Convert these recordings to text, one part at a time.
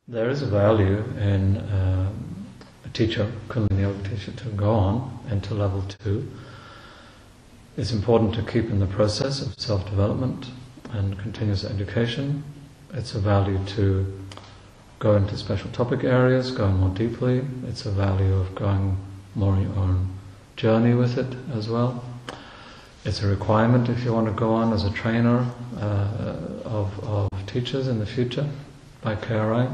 There is a value in a teacher, Kundalini Yoga teacher, to go on into level 2. It's important to keep in the process of self-development and continuous education. It's a value to go into special topic areas, going more deeply. It's a value of going more on your own journey with it as well. It's a requirement if you want to go on as a trainer of teachers in the future by KRI.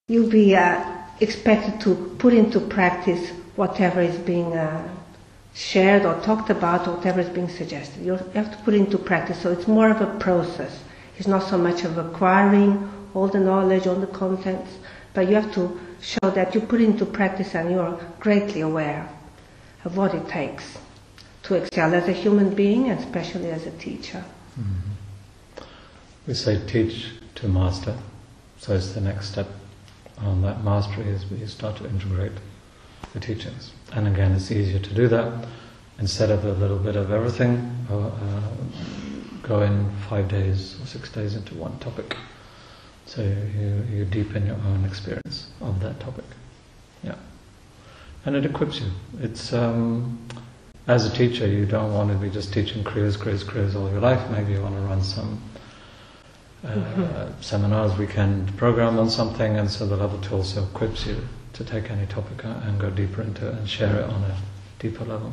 You'll be expected to put into practice whatever is being shared or talked about, or whatever is being suggested. You have to put it into practice, so it's more of a process. It's not so much of acquiring all the knowledge, all the contents, but you have to show that you put it into practice and you're greatly aware of what it takes to excel as a human being, and especially as a teacher. Mm-hmm. We say teach to master, so it's the next step on that mastery is you start to integrate the teachings. And again, it's easier to do that instead of a little bit of everything, go in 5 days or 6 days into one topic. So you deepen your own experience of that topic. Yeah. And it equips you. It's as a teacher, you don't want to be just teaching Kriyas all your life. Maybe you want to run some seminars, weekend program on something, and so the level 2 also equips you to take any topic and go deeper into it and share it on a deeper level.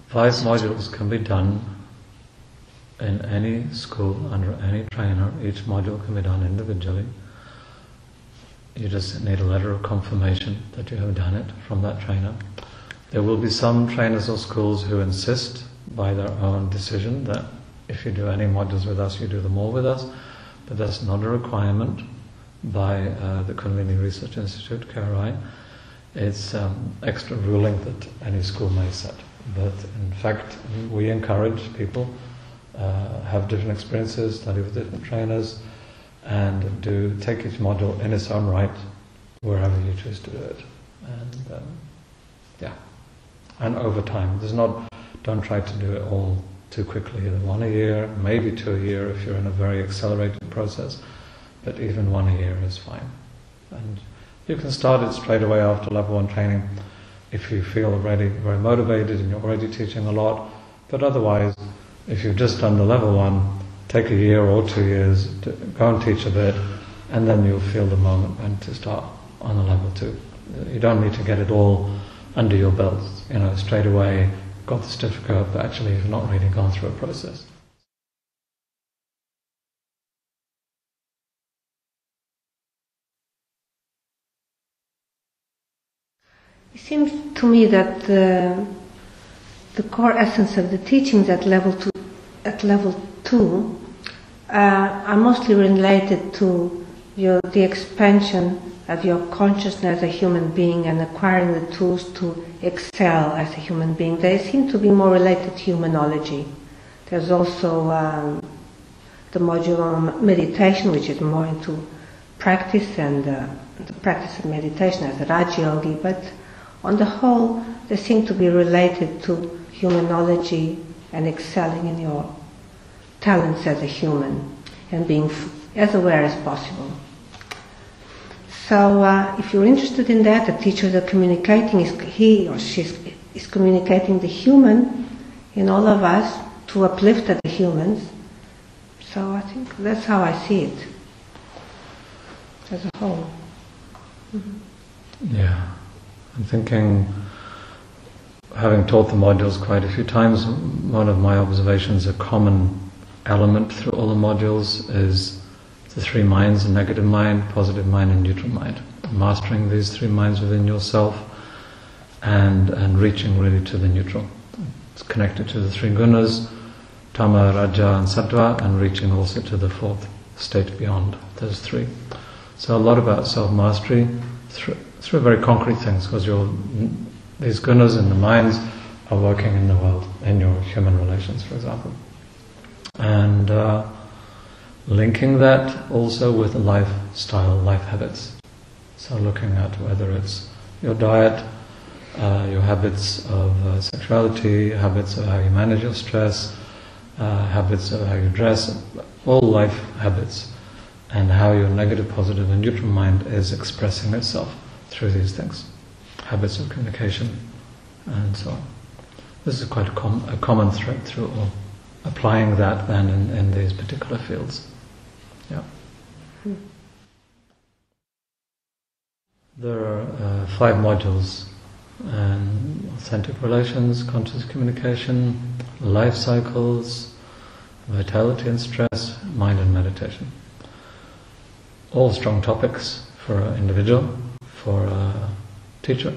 Five modules can be done in any school, under any trainer. Each module can be done individually. You just need a letter of confirmation that you have done it from that trainer. There will be some trainers or schools who insist by their own decision that if you do any modules with us, you do them all with us, but that's not a requirement by the Kundalini Research Institute, KRI. It's extra ruling that any school may set. But in fact, we encourage people have different experiences, study with different trainers, and do take each module in its own right, wherever you choose to do it. And and over time. Don't try to do it all too quickly. Either 1 a year, maybe 2 a year if you're in a very accelerated process, but even 1 a year is fine. And you can start it straight away after level 1 training if you feel already very motivated and you're already teaching a lot. But otherwise, if you've just done the level 1, take a year or 2 years to go and teach a bit, and then you'll feel the moment when to start on the level 2. You don't need to get it all under your belt, straight away, got the certificate, but actually you've not really gone through a process. It seems to me that the core essence of the teachings at level 2 are mostly related to the expansion of your consciousness as a human being and acquiring the tools to excel as a human being. They seem to be more related to humanology. There's also the module on meditation, which is more into practice and the practice of meditation as a Raj Yogi, but on the whole they seem to be related to humanology and excelling in your talents as a human and being as aware as possible. So if you're interested in that, the teacher that communicating he or she is communicating the human in all of us to uplift the humans. So I think that's how I see it as a whole. Mm-hmm. Yeah, I'm thinking, having taught the modules quite a few times, one of my observations, a common element through all the modules is the 3 minds: a negative mind, positive mind, and neutral mind. Mastering these 3 minds within yourself and reaching really to the neutral. It's connected to the 3 gunas, Tama, Raja, and Sattva, and reaching also to the 4th state beyond those 3. So a lot about self-mastery through very concrete things, because these gunas and the minds are working in the world, in your human relations, for example. And linking that also with lifestyle, life habits. So looking at whether it's your diet, your habits of sexuality, habits of how you manage your stress, habits of how you dress, all life habits, and how your negative, positive and neutral mind is expressing itself through these things, habits of communication and so on. This is quite a common thread through all, applying that then in these particular fields. Yeah. There are 5 modules: authentic relations, conscious communication, life cycles, vitality and stress, mind and meditation. All strong topics for an individual, for a teacher.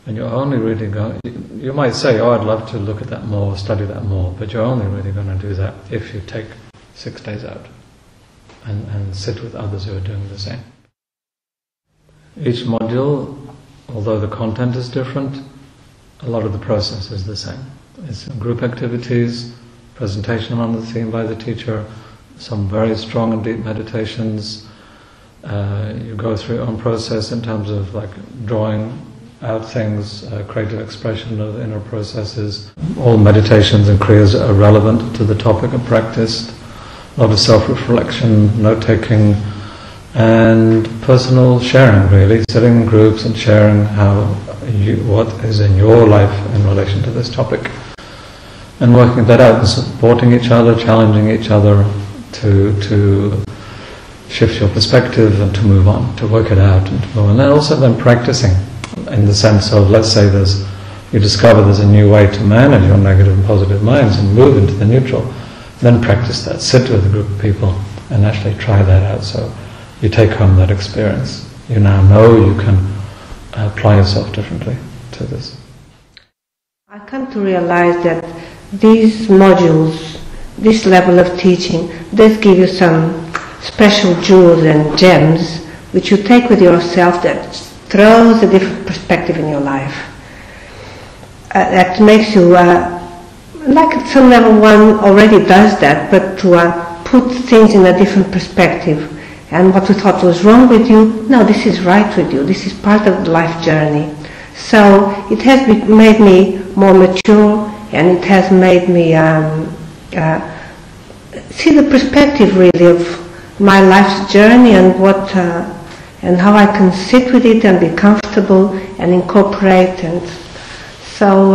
And you're only really going, you might say, oh, I'd love to look at that more, study that more, but you're only really going to do that if you take 6 days out and sit with others who are doing the same. Each module, although the content is different, a lot of the process is the same. It's group activities, presentation on the theme by the teacher, some very strong and deep meditations. You go through your own process in terms of like drawing out things, creative expression of inner processes. All meditations and kriyas are relevant to the topic and practiced. A lot of self-reflection, note-taking, and personal sharing, really, sitting in groups and sharing what is in your life in relation to this topic, and working that out and supporting each other, challenging each other to shift your perspective and to move on, to work it out and to move on. And also then practicing, in the sense of, let's say you discover there's a new way to manage your negative and positive minds and move into the neutral, then practice that, sit with a group of people and actually try that out. So you take home that experience. You now know you can apply yourself differently to this. I come to realize that these modules, this level of teaching, does give you some special jewels and gems which you take with yourself that throws a different perspective in your life. That makes you, like at some level one already does that, but to put things in a different perspective. And what we thought was wrong with you, no, this is right with you. This is part of the life journey. So it has made me more mature, and it has made me see the perspective really of my life's journey and what and how I can sit with it and be comfortable and incorporate. And so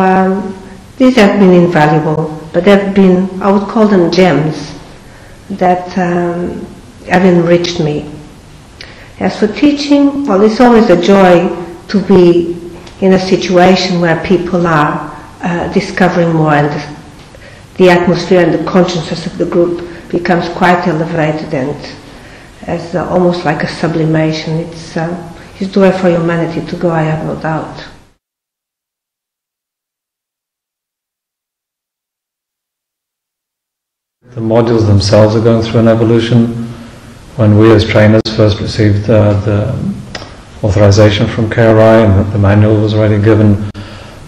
these have been invaluable, but they've been, I would call them gems that have enriched me. As for teaching, well, it's always a joy to be in a situation where people are discovering more, and the atmosphere and the consciousness of the group becomes quite elevated and as almost like a sublimation. It's the way for humanity to go, I have no doubt. The modules themselves are going through an evolution. When we as trainers first received the authorization from KRI and the manual was already given,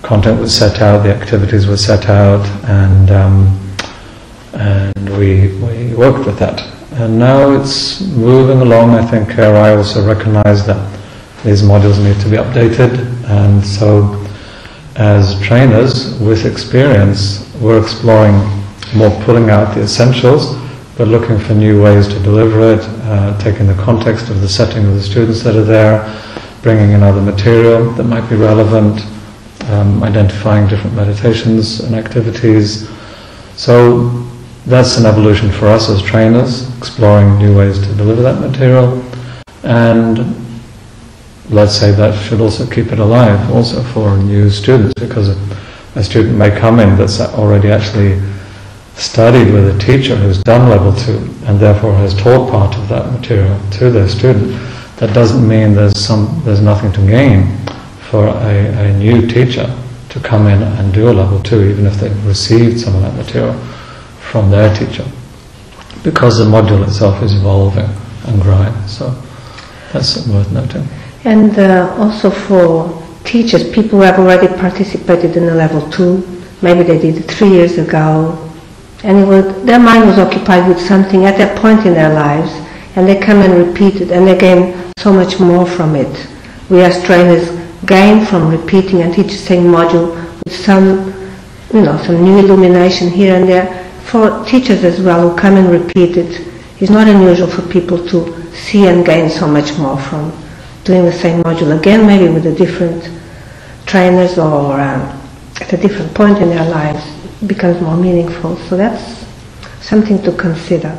content was set out, the activities were set out, and we worked with that. And now it's moving along. I think KRI also recognized that these modules need to be updated, and so as trainers with experience, we're exploring more, pulling out the essentials, but looking for new ways to deliver it, taking the context of the setting of the students that are there, bringing in other material that might be relevant, identifying different meditations and activities. So that's an evolution for us as trainers, exploring new ways to deliver that material, and let's say that should also keep it alive also for new students, because a student may come in that's already actually studied with a teacher who's done level 2 and therefore has taught part of that material to their student. That doesn't mean there's nothing to gain for a new teacher to come in and do a level 2, even if they've received some of that material from their teacher, because the module itself is evolving and growing. So that's worth noting. And also for teachers, people who have already participated in a level 2, maybe they did it 3 years ago, and their mind was occupied with something at that point in their lives, and they come and repeat it, and they gain so much more from it. We as trainers gain from repeating and teaching the same module with some new illumination here and there. for teachers as well who come and repeat it, it's not unusual for people to see and gain so much more from doing the same module again, maybe with a different trainers or at a different point in their lives. It becomes more meaningful. So that's something to consider.